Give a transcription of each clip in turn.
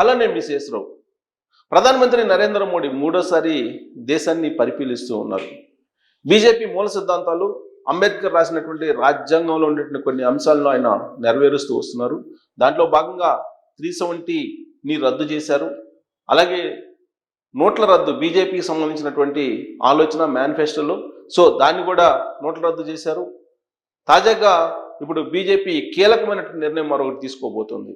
అలానే మిసేశ్రావు ప్రధానమంత్రి నరేంద్ర మోడీ మూడోసారి దేశాన్ని పరిశీలిస్తూ ఉన్నారు. బీజేపీ మూల సిద్ధాంతాలు అంబేద్కర్ రాసినటువంటి రాజ్యాంగంలో ఉండేటువంటి కొన్ని అంశాలను ఆయన నెరవేరుస్తూ వస్తున్నారు. దాంట్లో భాగంగా 370ని రద్దు చేశారు. అలాగే నోట్ల రద్దు బీజేపీకి సంబంధించినటువంటి ఆలోచన మేనిఫెస్టోలో, సో దాన్ని కూడా నోట్ల రద్దు చేశారు. తాజాగా ఇప్పుడు బీజేపీ కీలకమైనటువంటి నిర్ణయం మరొకటి తీసుకోబోతోంది.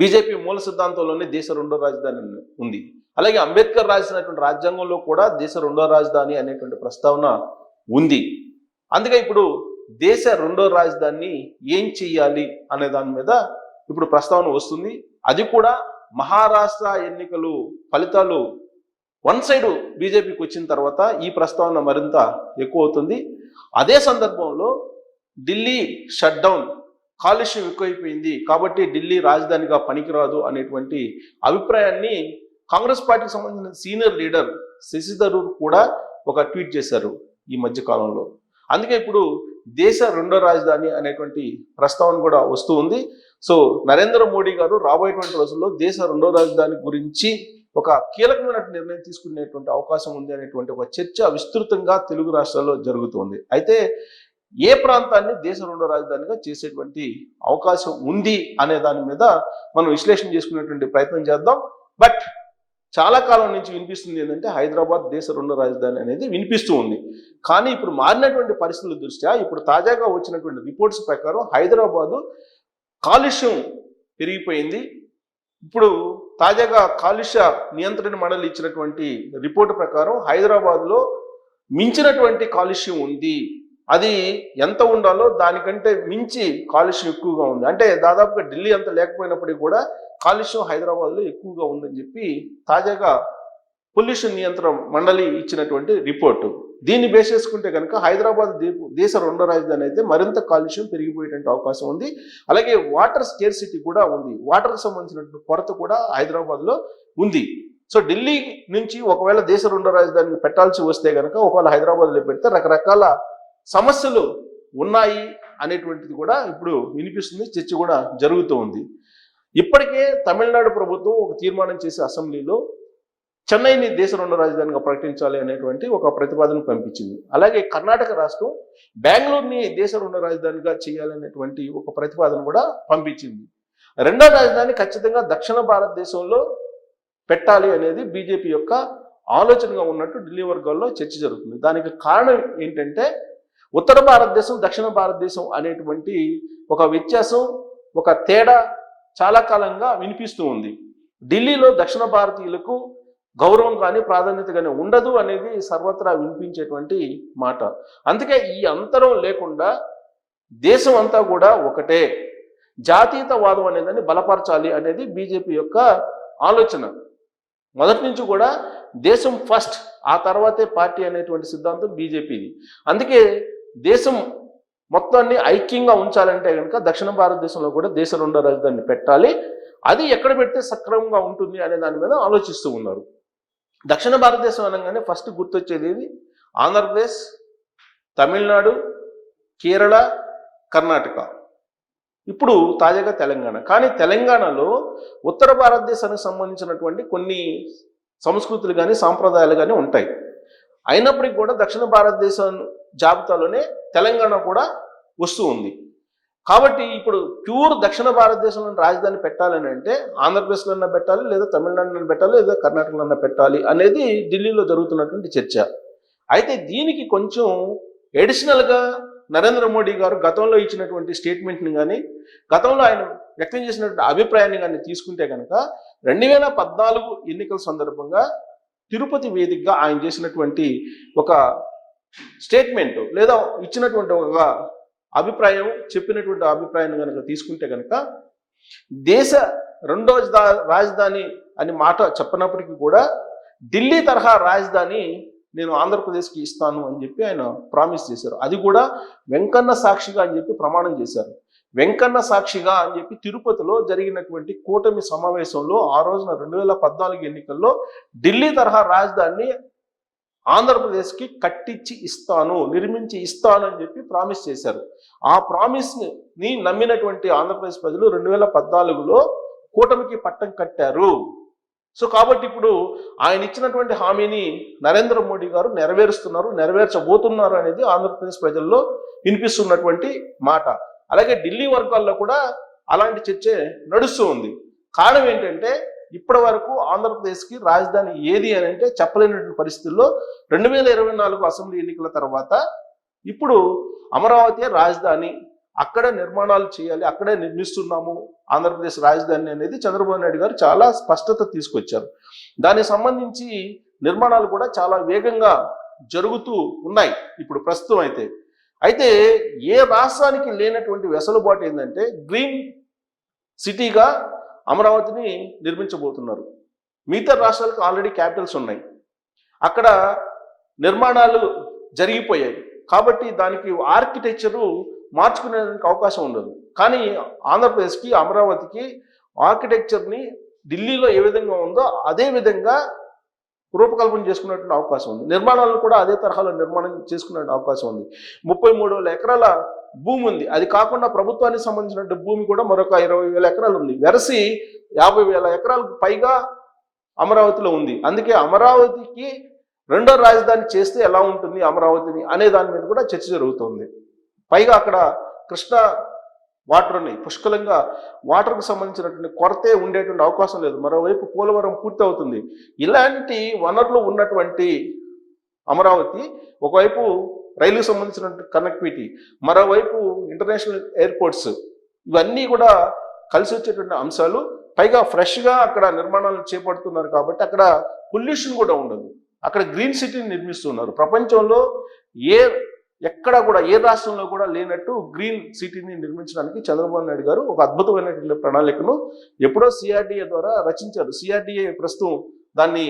బీజేపీ మూల సిద్ధాంతంలోనే దేశ రెండో రాజధాని ఉంది. అలాగే అంబేద్కర్ రాసినటువంటి రాజ్యాంగంలో కూడా దేశ రెండో రాజధాని అనేటువంటి ప్రస్తావన ఉంది. అందుకే ఇప్పుడు దేశ రెండో రాజధానిని ఏం చెయ్యాలి అనే దాని మీద ఇప్పుడు ప్రస్తావన వస్తుంది. అది కూడా మహారాష్ట్ర ఎన్నికలు ఫలితాలు వన్ సైడ్ బీజేపీకి వచ్చిన తర్వాత ఈ ప్రస్తావన మరింత ఎక్కువ అవుతుంది. అదే సందర్భంలో ఢిల్లీ షట్ డౌన్, కాలుష్యం ఎక్కువైపోయింది కాబట్టి ఢిల్లీ రాజధానిగా పనికిరాదు అనేటువంటి అభిప్రాయాన్ని కాంగ్రెస్ పార్టీకి సంబంధించిన సీనియర్ లీడర్ శశి థరూర్ కూడా ఒక ట్వీట్ చేశారు ఈ మధ్య కాలంలో. అందుకే ఇప్పుడు దేశ రెండో రాజధాని అనేటువంటి ప్రస్తావన కూడా వస్తూ ఉంది. సో నరేంద్ర మోడీ గారు రాబోయేటువంటి రోజుల్లో దేశ రెండో రాజధాని గురించి ఒక కీలకమైన నిర్ణయం తీసుకునేటువంటి అవకాశం ఉంది అనేటువంటి ఒక చర్చ విస్తృతంగా తెలుగు రాష్ట్రాల్లో జరుగుతుంది. అయితే ఏ ప్రాంతాన్ని దేశ రెండో రాజధానిగా చేసేటువంటి అవకాశం ఉంది అనే దాని మీద మనం విశ్లేషణ చేసుకునేటువంటి ప్రయత్నం చేద్దాం. బట్ చాలా కాలం నుంచి వినిపిస్తుంది ఏంటంటే హైదరాబాద్ దేశ రెండో రాజధాని అనేది వినిపిస్తూ ఉంది. కానీ ఇప్పుడు మారినటువంటి పరిస్థితుల దృష్ట్యా ఇప్పుడు తాజాగా వచ్చినటువంటి రిపోర్ట్స్ ప్రకారం హైదరాబాదు కాలుష్యం పెరిగిపోయింది. ఇప్పుడు తాజాగా కాలుష్య నియంత్రణ మండలి ఇచ్చినటువంటి రిపోర్టు ప్రకారం హైదరాబాద్లో మించినటువంటి కాలుష్యం ఉంది. అది ఎంత ఉండాలో దానికంటే మించి కాలుష్యం ఎక్కువగా ఉంది. అంటే దాదాపుగా ఢిల్లీ అంత లేకపోయినప్పటికీ కూడా కాలుష్యం హైదరాబాద్లో ఎక్కువగా ఉందని చెప్పి తాజాగా పొల్యూషన్ నియంత్రణ మండలి ఇచ్చినటువంటి రిపోర్టు. దీన్ని బేస్ చేసుకుంటే కనుక హైదరాబాద్ దేశ రెండో రాజధాని అయితే మరింత కాలుష్యం పెరిగిపోయేటువంటి అవకాశం ఉంది. అలాగే వాటర్ స్కేర్సిటీ కూడా ఉంది. వాటర్కి సంబంధించినటువంటి కొరత కూడా హైదరాబాద్లో ఉంది. సో ఢిల్లీ నుంచి ఒకవేళ దేశ రెండో రాజధానికి పెట్టాల్సి వస్తే కనుక ఒకవేళ హైదరాబాద్లో పెడితే రకరకాల సమస్యలు ఉన్నాయి అనేటువంటిది కూడా ఇప్పుడు వినిపిస్తుంది, చర్చ కూడా జరుగుతూ ఉంది. ఇప్పటికే తమిళనాడు ప్రభుత్వం ఒక తీర్మానం చేసి అసెంబ్లీలో చెన్నైని దేశ రెండో రాజధానిగా ప్రకటించాలి అనేటువంటి ఒక ప్రతిపాదన పంపించింది. అలాగే కర్ణాటక రాష్ట్రం బెంగళూరుని దేశ రెండో రాజధానిగా చేయాలనేటువంటి ఒక ప్రతిపాదన కూడా పంపించింది. రెండో రాజధాని ఖచ్చితంగా దక్షిణ భారతదేశంలో పెట్టాలి అనేది బీజేపీ యొక్క ఆలోచనగా ఉన్నట్టు ఢిల్లీ వర్గాల్లో చర్చ జరుగుతుంది. దానికి కారణం ఏంటంటే ఉత్తర భారతదేశం దక్షిణ భారతదేశం అనేటువంటి ఒక వ్యత్యాసం, ఒక తేడా చాలా కాలంగా వినిపిస్తూ ఉంది. ఢిల్లీలో దక్షిణ భారతీయులకు గౌరవం కానీ ప్రాధాన్యత కానీ ఉండదు అనేది సర్వత్రా వినిపించేటువంటి మాట. అందుకే ఈ అంతరం లేకుండా దేశం అంతా కూడా ఒకటే, జాతీయతవాదం అనేదాన్ని బలపరచాలి అనేది బీజేపీ యొక్క ఆలోచన. మొదటి నుంచి కూడా దేశం ఫస్ట్, ఆ తర్వాతే పార్టీ అనేటువంటి సిద్ధాంతం బీజేపీది. అందుకే దేశం మొత్తాన్ని ఐక్యంగా ఉంచాలంటే కనుక దక్షిణ భారతదేశంలో కూడా దేశ రెండో రాజధానిని పెట్టాలి. అది ఎక్కడ పెడితే సక్రమంగా ఉంటుంది అనే దాని మీద ఆలోచిస్తూ ఉన్నారు. దక్షిణ భారతదేశం అనగానే ఫస్ట్ గుర్తొచ్చేది ఇది ఆంధ్రప్రదేశ్, తమిళనాడు, కేరళ, కర్ణాటక, ఇప్పుడు తాజాగా తెలంగాణ. కానీ తెలంగాణలో ఉత్తర భారతదేశానికి సంబంధించినటువంటి కొన్ని సంస్కృతులు కానీ సాంప్రదాయాలు కానీ ఉంటాయి. అయినప్పటికీ కూడా దక్షిణ భారతదేశం జాబితాలోనే తెలంగాణ కూడా వస్తూ ఉంది. కాబట్టి ఇప్పుడు ప్యూర్ దక్షిణ భారతదేశంలో రాజధాని పెట్టాలని అంటే ఆంధ్రప్రదేశ్లో పెట్టాలి, లేదా తమిళనాడులో పెట్టాలి, లేదా కర్ణాటకలో పెట్టాలి అనేది ఢిల్లీలో జరుగుతున్నటువంటి చర్చ. అయితే దీనికి కొంచెం ఎడిషనల్గా నరేంద్ర మోడీ గారు గతంలో ఇచ్చినటువంటి స్టేట్మెంట్ని కానీ గతంలో ఆయన వ్యక్తం చేసినటువంటి అభిప్రాయాన్ని కానీ తీసుకుంటే కనుక 2014 ఎన్నికల సందర్భంగా తిరుపతి వేదికగా ఆయన చేసినటువంటి ఒక స్టేట్మెంట్ లేదా ఇచ్చినటువంటి ఒక అభిప్రాయం, చెప్పినటువంటి అభిప్రాయాన్ని కనుక తీసుకుంటే కనుక దేశ రెండో రాజధాని అని మాట చెప్పినప్పటికీ కూడా ఢిల్లీ తరహా రాజధాని నేను ఆంధ్రప్రదేశ్కి ఇస్తాను అని చెప్పి ఆయన ప్రామిస్ చేశారు. అది కూడా వెంకన్న సాక్షిగా అని చెప్పి ప్రమాణం చేశారు. వెంకన్న సాక్షిగా అని చెప్పి తిరుపతిలో జరిగినటువంటి కూటమి సమావేశంలో ఆ రోజున 2014 ఎన్నికల్లో ఢిల్లీ తరహా రాజధానిని ఆంధ్రప్రదేశ్కి కట్టించి ఇస్తాను, నిర్మించి ఇస్తాను అని చెప్పి ప్రామిస్ చేశారు. ఆ ప్రామిస్ని నమ్మినటువంటి ఆంధ్రప్రదేశ్ ప్రజలు 2014లో కూటమికి పట్టం కట్టారు. సో కాబట్టి ఇప్పుడు ఆయన ఇచ్చినటువంటి హామీని నరేంద్ర మోడీ గారు నెరవేరుస్తున్నారు, నెరవేర్చబోతున్నారు అనేది ఆంధ్రప్రదేశ్ ప్రజల్లో వినిపిస్తున్నటువంటి మాట. అలాగే ఢిల్లీ వర్గాల్లో కూడా అలాంటి చర్చే నడుస్తూ ఉంది. కారణం ఏంటంటే ఇప్పటి వరకు ఆంధ్రప్రదేశ్కి రాజధాని ఏది అని అంటే చెప్పలేనటువంటి పరిస్థితుల్లో 2024 అసెంబ్లీ ఎన్నికల తర్వాత ఇప్పుడు అమరావతి రాజధాని, అక్కడ నిర్మాణాలు చేయాలి, అక్కడే నిర్మిస్తున్నాము ఆంధ్రప్రదేశ్ రాజధాని అనేది చంద్రబాబు నాయుడు గారు చాలా స్పష్టత తీసుకొచ్చారు. దానికి సంబంధించి నిర్మాణాలు కూడా చాలా వేగంగా జరుగుతూ ఉన్నాయి ఇప్పుడు ప్రస్తుతం అయితే ఏ రాష్ట్రానికి లేనటువంటి వెసులుబాటు ఏంటంటే గ్రీన్ సిటీగా అమరావతిని నిర్మించబోతున్నారు. మిగతా రాష్ట్రాలకు ఆల్రెడీ క్యాపిటల్స్ ఉన్నాయి, అక్కడ నిర్మాణాలు జరిగిపోయాయి కాబట్టి దానికి ఆర్కిటెక్చరు మార్చుకునేందుకు అవకాశం ఉండదు. కానీ ఆంధ్రప్రదేశ్కి అమరావతికి ఆర్కిటెక్చర్ని ఢిల్లీలో ఏ విధంగా ఉందో అదే విధంగా రూపకల్పన చేసుకునేటువంటి అవకాశం ఉంది. నిర్మాణాలను కూడా అదే తరహాలో నిర్మాణం చేసుకునే అవకాశం ఉంది. 33,000 ఎకరాల భూమి ఉంది. అది కాకుండా ప్రభుత్వానికి సంబంధించిన భూమి కూడా మరొక 20,000 ఎకరాలు ఉంది. వెరసి 50,000 ఎకరాలకు పైగా అమరావతిలో ఉంది. అందుకే అమరావతికి రెండో రాజధాని చేస్తే ఎలా ఉంటుంది అమరావతిని అనే దాని మీద కూడా చర్చ జరుగుతుంది. పైగా అక్కడ కృష్ణ వాటర్ ఉన్నాయి, పుష్కలంగా వాటర్కు సంబంధించినటువంటి కొరతే ఉండేటువంటి అవకాశం లేదు. మరోవైపు పోలవరం పూర్తి అవుతుంది. ఇలాంటి వనరులు ఉన్నటువంటి అమరావతి ఒకవైపు రైలుకు సంబంధించినటువంటి కనెక్టివిటీ, మరోవైపు ఇంటర్నేషనల్ ఎయిర్పోర్ట్స్, ఇవన్నీ కూడా కలిసి వచ్చేటువంటి అంశాలు. పైగా ఫ్రెష్గా అక్కడ నిర్మాణాలు చేపడుతున్నారు కాబట్టి అక్కడ పొల్యూషన్ కూడా ఉండదు. అక్కడ గ్రీన్ సిటీని నిర్మిస్తున్నారు. ప్రపంచంలో ఎక్కడ కూడా ఏ రాష్ట్రంలో కూడా లేనట్టు గ్రీన్ సిటీని నిర్మించడానికి చంద్రబాబు నాయుడు గారు ఒక అద్భుతమైనటువంటి ప్రణాళికను ఎప్పుడో సిఆర్డీఏ ద్వారా రచించారు. సిఆర్డీఏ ప్రస్తుతం దాన్ని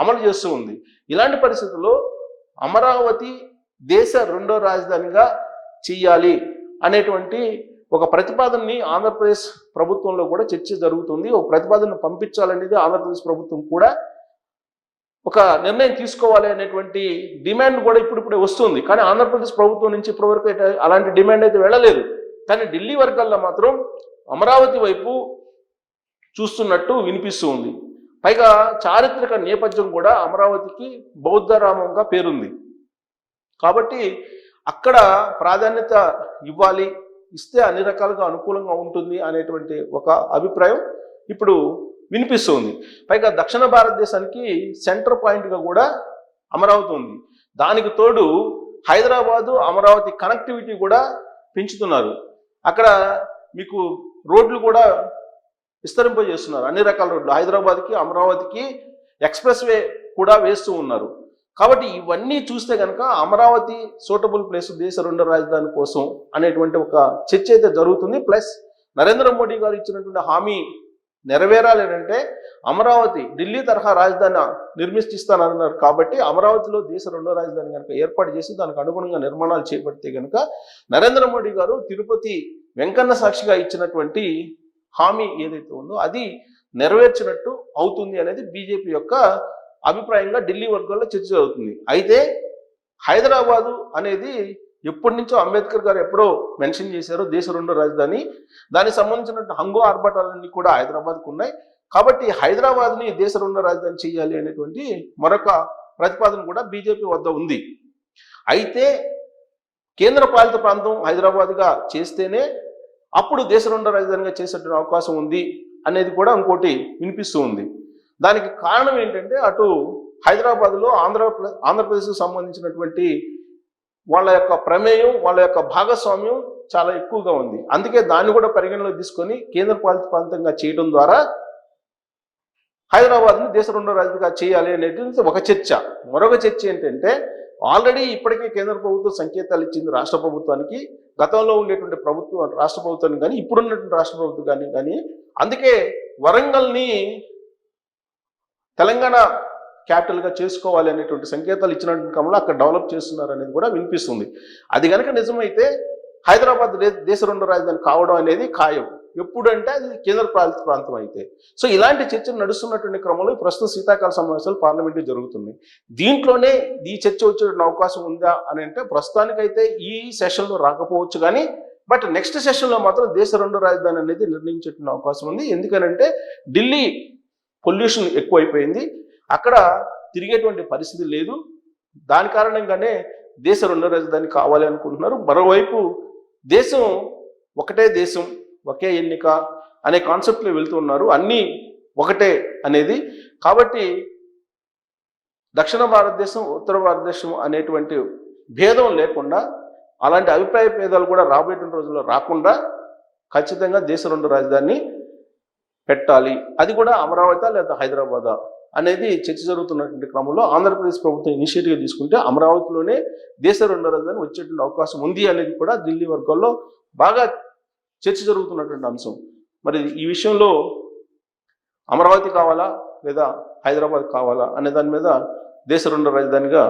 అమలు చేస్తూ ఉంది. ఇలాంటి పరిస్థితుల్లో అమరావతి దేశ రెండో రాజధానిగా చెయ్యాలి అనేటువంటి ఒక ప్రతిపాదనని ఆంధ్రప్రదేశ్ ప్రభుత్వంలో కూడా చర్చ జరుగుతుంది. ఒక ప్రతిపాదనను పంపించాలనేది ఆంధ్రప్రదేశ్ ప్రభుత్వం కూడా ఒక నిర్ణయం తీసుకోవాలి అనేటువంటి డిమాండ్ కూడా ఇప్పుడిప్పుడే వస్తుంది. కానీ ఆంధ్రప్రదేశ్ ప్రభుత్వం నుంచి ఇప్పటివరకు అయితే అలాంటి డిమాండ్ అయితే వెళ్ళలేదు. కానీ ఢిల్లీ వర్గాల్లో మాత్రం అమరావతి వైపు చూస్తున్నట్టు వినిపిస్తూ ఉంది. పైగా చారిత్రక నేపథ్యం కూడా అమరావతికి బౌద్ధరామంగా పేరుంది కాబట్టి అక్కడ ప్రాధాన్యత ఇవ్వాలి, ఇస్తే అన్ని రకాలుగా అనుకూలంగా ఉంటుంది అనేటువంటి ఒక అభిప్రాయం ఇప్పుడు వినిపిస్తుంది. పైగా దక్షిణ భారతదేశానికి సెంటర్ పాయింట్గా కూడా అమరావతి ఉంది. దానికి తోడు హైదరాబాదు అమరావతి కనెక్టివిటీ కూడా పెంచుతున్నారు. అక్కడ మీకు రోడ్లు కూడా విస్తరింపజేస్తున్నారు, అన్ని రకాల రోడ్లు. హైదరాబాద్కి అమరావతికి ఎక్స్ప్రెస్ వే కూడా వేస్తూ ఉన్నారు. కాబట్టి ఇవన్నీ చూస్తే కనుక అమరావతి సూటబుల్ ప్లేస్ దేశ రెండో రాజధాని కోసం అనేటువంటి ఒక చర్చ అయితే జరుగుతుంది. ప్లస్ నరేంద్ర మోడీ గారు ఇచ్చినటువంటి హామీ నెరవేరాలి అంటే అమరావతి ఢిల్లీ తరహా రాజధాని నిర్మిస్తానన్నారు కాబట్టి అమరావతిలో దేశ రెండో రాజధాని కనుక ఏర్పాటు చేసి దానికి అనుగుణంగా నిర్మాణాలు చేపడితే కనుక నరేంద్ర మోడీ గారు తిరుపతి వెంకన్న సాక్షిగా ఇచ్చినటువంటి హామీ ఏదైతే ఉందో అది నెరవేర్చినట్టు అవుతుంది అనేది బీజేపీ యొక్క అభిప్రాయంగా ఢిల్లీ వర్గాల్లో చర్చ జరుగుతుంది. అయితే హైదరాబాదు అనేది ఎప్పటి నుంచో అంబేద్కర్ గారు ఎప్పుడో మెన్షన్ చేశారో దేశ రెండో రాజధాని, దానికి సంబంధించిన హంగు ఆర్భాటాలన్నీ కూడా హైదరాబాద్కు ఉన్నాయి. కాబట్టి హైదరాబాద్ని దేశ రెండో రాజధాని చేయాలి అనేటువంటి మరొక ప్రతిపాదన కూడా బీజేపీ వద్ద ఉంది. అయితే కేంద్ర పాలిత ప్రాంతం హైదరాబాద్గా చేస్తేనే అప్పుడు దేశ రెండో రాజధానిగా చేసేటువంటి అవకాశం ఉంది అనేది కూడా ఇంకోటి వినిపిస్తూ ఉంది. దానికి కారణం ఏంటంటే అటు హైదరాబాద్లో ఆంధ్రప్రదేశ్కు సంబంధించినటువంటి వాళ్ళ యొక్క ప్రమేయం, వాళ్ళ యొక్క భాగస్వామ్యం చాలా ఎక్కువగా ఉంది. అందుకే దాన్ని కూడా పరిగణలోకి తీసుకొని కేంద్ర పాలిత ప్రాంతంగా చేయడం ద్వారా హైదరాబాద్ని దేశ రెండో రాజధానిగా చేయాలి అనేది ఒక చర్చ. మరొక చర్చ ఏంటంటే ఆల్రెడీ ఇప్పటికే కేంద్ర ప్రభుత్వం సంకేతాలు ఇచ్చింది రాష్ట్ర ప్రభుత్వానికి, గతంలో ఉండేటువంటి ప్రభుత్వం రాష్ట్ర ప్రభుత్వానికి కానీ ఇప్పుడున్నటువంటి రాష్ట్ర ప్రభుత్వం కానీ అందుకే వరంగల్ని తెలంగాణ క్యాపిటల్గా చేసుకోవాలి అనేటువంటి సంకేతాలు ఇచ్చినటువంటి క్రమంలో అక్కడ డెవలప్ చేస్తున్నారు అనేది కూడా వినిపిస్తుంది. అది కనుక నిజమైతే హైదరాబాద్ దేశ రెండో రాజధాని కావడం అనేది ఖాయం. ఎప్పుడంటే అది కేంద్ర పాలిత ప్రాంతం అయితే. సో ఇలాంటి చర్చలు నడుస్తున్నటువంటి క్రమంలో ప్రస్తుతం శీతాకాల సమావేశాలు పార్లమెంట్లో జరుగుతున్నాయి. దీంట్లోనే ఈ చర్చ వచ్చే అవకాశం ఉందా అని అంటే ప్రస్తుతానికైతే ఈ సెషన్లో రాకపోవచ్చు, కానీ బట్ నెక్స్ట్ సెషన్లో మాత్రం దేశ రెండో రాజధాని అనేది నిర్ణయించేటువంటి అవకాశం ఉంది. ఎందుకనంటే ఢిల్లీ పొల్యూషన్ ఎక్కువైపోయింది, అక్కడ తిరిగేటువంటి పరిస్థితి లేదు. దాని కారణంగానే దేశ రెండో రాజధాని కావాలి అనుకుంటున్నారు. మరోవైపు దేశం ఒకటే దేశం ఒకే ఎన్నిక అనే కాన్సెప్ట్లో వెళ్తూ ఉన్నారు, అన్నీ ఒకటే అనేది. కాబట్టి దక్షిణ భారతదేశం ఉత్తర భారతదేశం అనేటువంటి భేదం లేకుండా, అలాంటి అభిప్రాయ భేదాలు కూడా రాబోయేటువంటి రోజుల్లో రాకుండా ఖచ్చితంగా దేశ రెండు రాజధాని పెట్టాలి, అది కూడా అమరావతి లేదా హైదరాబాద్ అనేది చర్చ జరుగుతున్నటువంటి క్రమంలో ఆంధ్రప్రదేశ్ ప్రభుత్వం ఇనిషియేటివ్ తీసుకుంటే అమరావతిలోనే దేశ రెండో రాజధాని వచ్చేటువంటి అవకాశం ఉంది అనేది కూడా ఢిల్లీ వర్గాల్లో బాగా చర్చ జరుగుతున్నటువంటి అంశం. మరి ఈ విషయంలో అమరావతి కావాలా లేదా హైదరాబాద్ కావాలా అనే దాని మీద దేశ రెండో రాజధానిగా